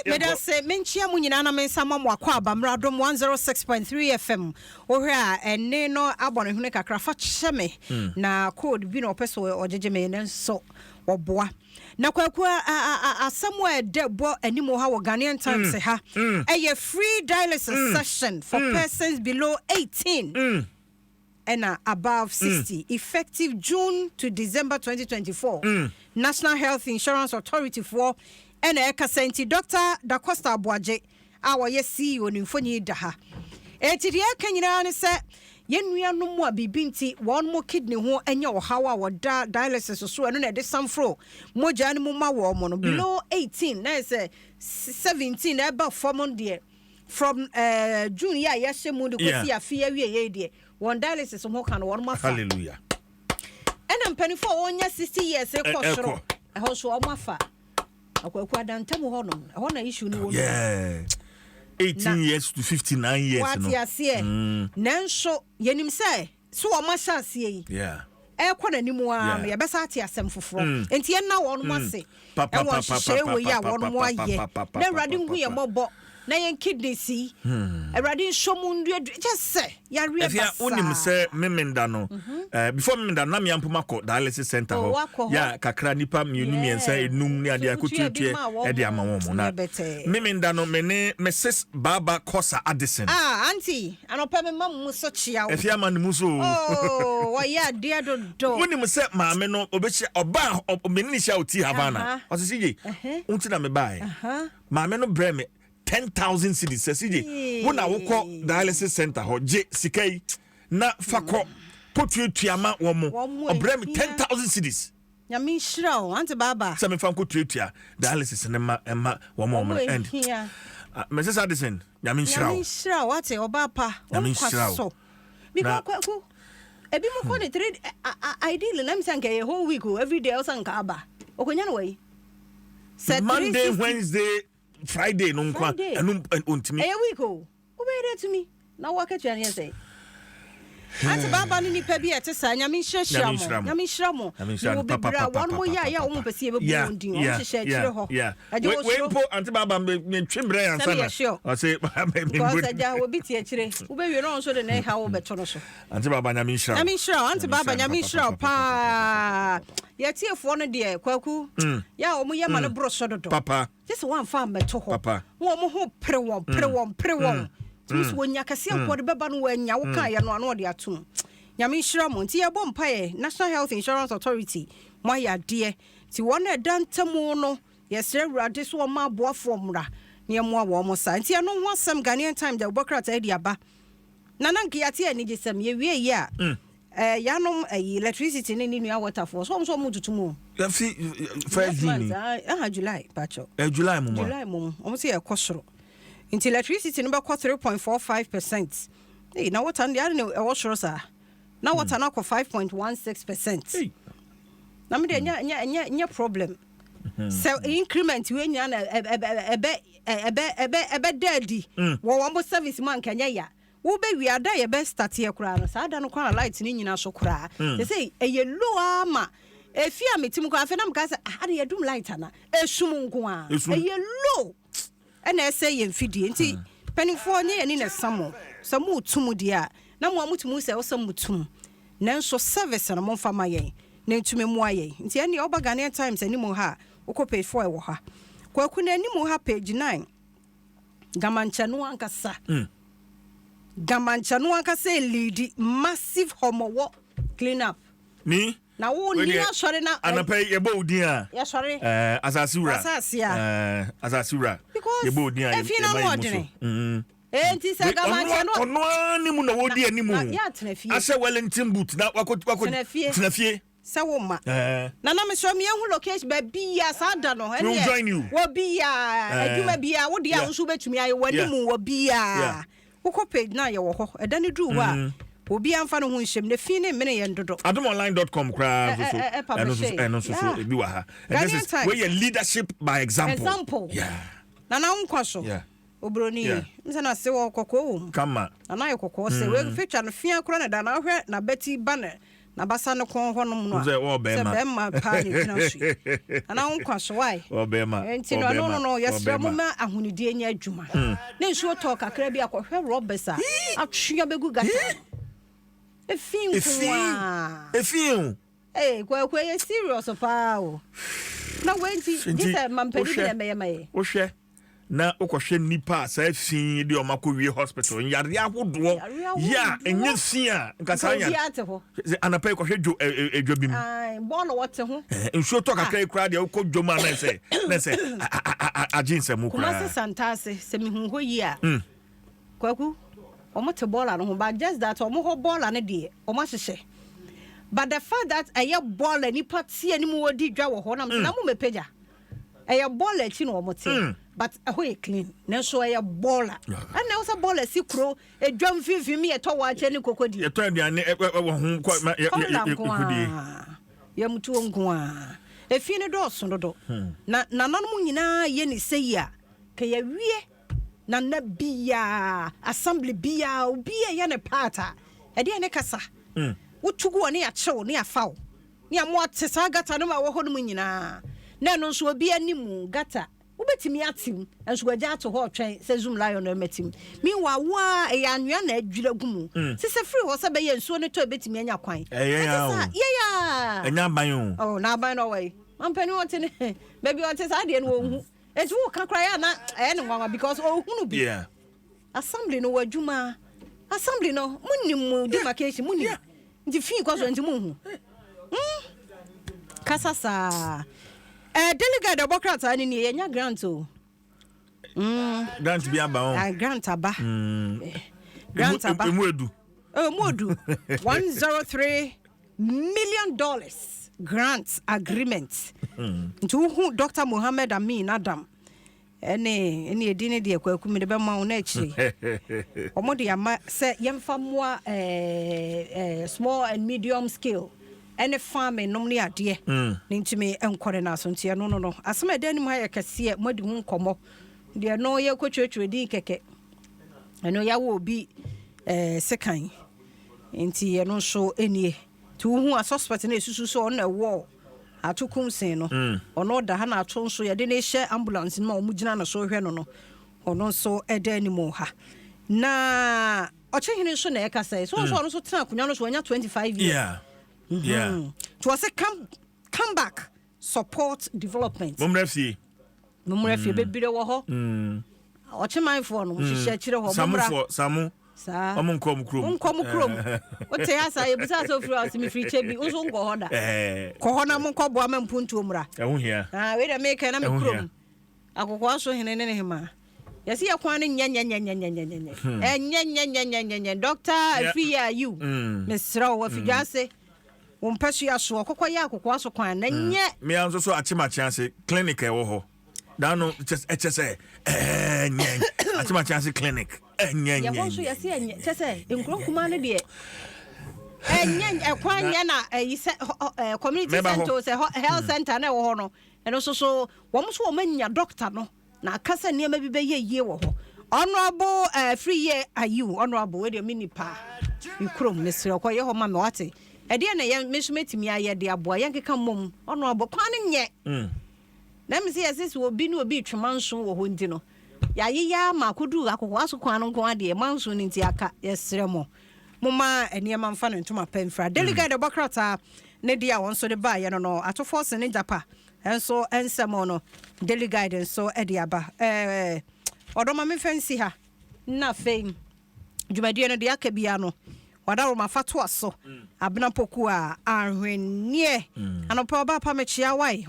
Meda se menchia mu nyina na mensa ma mo akwa abamra Adom 106.3 FM. Ohwe a enne no abone hune kakra fa cheme na code bi no peso ojeje me nenso oboa. Na kwakwa asamo debo animo ha wo Ghanaian Times ha. A free dialysis session for persons below 18. And above 60, effective June to December 2024. National Health Insurance Authority for NACA Dr. Da Costa Boaje, our CEO Nymphony Daha. Etidia Kanyana said, Yenria no more be binti, one more kidney who and your how our dialysis or so, and then there's some fro. Moja animal woman below 18, there's 17 above 4 months. From June, yes, Mundu Afia dear. One dialysis more can one more. Hallelujah. And I'm penny for 1 year 60 years. I also on my fa. I quite done tell honor. I want to issue no. Yeah. 18 years to 59 years. What you see? Nan so yenim say. So I must say. Yeah. Quite anymore. Ya besati asem fufuro. Enti ye na one more say. Papa. One more year. Then riding we more. Na yen kidney see erade shomundu just say ya real basa if ya onim say memenda no before memenda na me ampomako dialysis center ho ya kakra nipa mienu miensa enum ne ade akotutue e de amawo na memenda no me Mrs. Baba Kosa Addison auntie anopa me mam so chia if ya man mu so wa ya dia do onim say maame no obechi oba menini sha oti havana o se sije unti na me bai maame no breme 10,000 cedis CJ wona woko dialysis center ho je sikai na fako potuatuama womo obrem 10,000 cedis nyame hira o ante baba se me fanko tuatua dialysis ne ma womo end Mrs. Addison nyame hira o ate oba pa so because kwaku ebi mo ko ne trade ideally na msanka a whole week every day osanka aba okonya no way Monday Wednesday Friday no nkwa enu ontimi week o obere to me na waka twa ne say ante baba ni nipa bi etesa nyame hyiamo no bibra won mo ya wo mo pese be bu ndin o hyehyɛ kire ho we po ante baba me twembre ansa na o say because aja wo bi tie kire wo be wi no so de na ha wo beto no so ante baba nyame hyiamo ante baba nyame hyiamo pa ya tiefo no de kwaku ya wo mo ye ma no bro so dodo papa just one farm beto ho wo mo ho pre won so wonya kase akode beba no wanya wo kan ya no ano de atum nyame hira mo nti ye bom pae National Health Insurance Authority mo ya de ti wona dantamu no yesre awurade so ma aboafo mra ne mo awo mo sa nti no ho asem Ghanaian Time de Bokrata e dia ba nananke ya te ani gisem ye wie ye a yanom electricity ne ninu water for so mo tutumu ya fi 1 June July pacho July mo o se e kosoro Inti electricity number 3.45%. Hey, now what and the other was sir. Now what an 5.16%. Now me nya problem. So increment when you a daddy. Almost service man can ya. Wo be we are there best start here kra no. Sa da no kwa light ni nyina so kra. They say e yellow ama. Efia metim kwa afenam ka say ah dey dum light ana. Esum nko a. E yellow. And I say in fidi nti penifo nye ani na samo tumu dia na mo amutumu se osam mutum nanso service na mo fama yen na ntumi mo ayen nti ani oba Ghanaian Times ani mo ha uko page 4 ewo ha kwaku na ani mo ha page 9 gamanchanu ankasa lead massive homowo clean up ni na wo ni asore na anapa yebo udin a ya sore asasura yebo udin a efina no odene enti se gamancha no ono ani mu na wodi ani mu ase Wellington boot na wako tinafie se wo ma na me so me hu location ba bia sa da no ene wo bia aduma bia wo dia nso betumi aye wani mu wo bia wo ko page na ye wo ho edane dru wa obi amfa no ho nhyem ne fi ne mene ye ndodo adomonline.com kra so ebi wa ha and this is where your leadership by example na nkwa so obroni msana se wo kokko kama na ye kokko se we feature no fia kra na da na hwe na beti banner na basa no kon honom no se bema pa ni gyina so ana wonkwa so why enti no yesra mu ma ahunidie nya adwuma na nsuo to kakra bi akohwe robbers a atwea begu gata efin kwa ye serious pa o na wenti this mampedi bi meye wo hwe na ukohwe nipa sa fin de omakowie hospital yare ahodo ya enye fin a nkasa nya anapa ukohwe edwo bim ball wote ho nsuo to kakra kura de ukodwoma na se agin mu kura kuma santase se mi hunho yi a kwaku omote ball no ho but just that omo ball ne de omo hyehyɛ but the fact that aye ball nipa tie ni mu wodi dwa wo ho na mo mepeja aye ball achi no omote but ahoy clean na so aye baller and na so baller si kro edwam fifimi eto wa ache ni kokodi eto aduane wo ho kokodi ya mutu nko a efi ne do so dodo na nanom nyina ye ni sei a ka ya wie na bia assembly bia obi ye ne parta e de ne kasa wotugu woni ya chew ne afaw ne amo atesa gata no ma wo hodum nyina na no so obi animu gata ubetimi atim enso gwaja ato ho twen se zoom lion no metim meanwhile wa e anwea na adwira gumu se se free ho se be ye nso ne to betimi anya kwan ya enya ban oh na ban no way mampani wote ne baby wote sa de no hu eju wo kakra ya na ne nwanwa because ohunu bi assembly no wadwuma assembly no munnim demarcation munnim nti fi kwa so nti munhu kasasa delegate Democrats ani ni yenya grant o grant bi aba on grant aba grant aba muedu $103 million grant agreement to Dr. Mohammed Amin Adam ene edine de kwaku me de be ma na akire omode ama se yemfa moa small and medium scale any farming no ne ade ne ntimi enkore na so ntia no asema de anim ha ye kase modi hu nkomo de no ye kwetwetwe di keke eno ya wo bi sekan nti ye no so enie tu hu a suspect na esusu so on na wo atukum sen no ono da ha na ato nso ye de ne hye ambulance ma omugina na so hwe no ono so eda anim ha na ochehene so na ye kase so ono so tena akunya no so anya 25 years to say come back support development Mumrefie bebire wo ho ochemanfo no hihye kire ho samu sa omunkom krom ote asa ye bisa so free as me free chebi unso ngo hoda ko hona monko bo am mpuntu omra ehu hia we da make na me krom akokwa aso hene ne hema yesi ya kwan nya doctor Afia you mesra wo afijase wompasu aso kokwa ya akokwa aso kwan na nye me anso so achima chance clinic e wo ho da no chese nye achima chance clinic nye ya wonso yesi nye chese enkro kuma ne de nye kwan nya na community center se health center na wo ho no eno so wo so wo manya doctor no na akasa ne ma bi be ye wo ho honorable free year ayu honorable we de minipa ikrom mesre ko ye ho ma me wate ede na ye mesumetimi aye de aboa ye nkeka mom honorable kwan nye na me se yesi obi ni obi twemanso wo ho ndi no ya ye ya makodu akokwa aso kwan no nko ade manso ni nti aka yesre mo moma eniema mfa no ntoma pemfra delegate Democrats ne dia won so de ba ye no ato force ne japa enso ensemo no delegate enso ede aba odoma me fancy ha na fame dwumadie no de akabia no wadaro mafato aso abena poku a ahwennie anopa oba pa mechia wai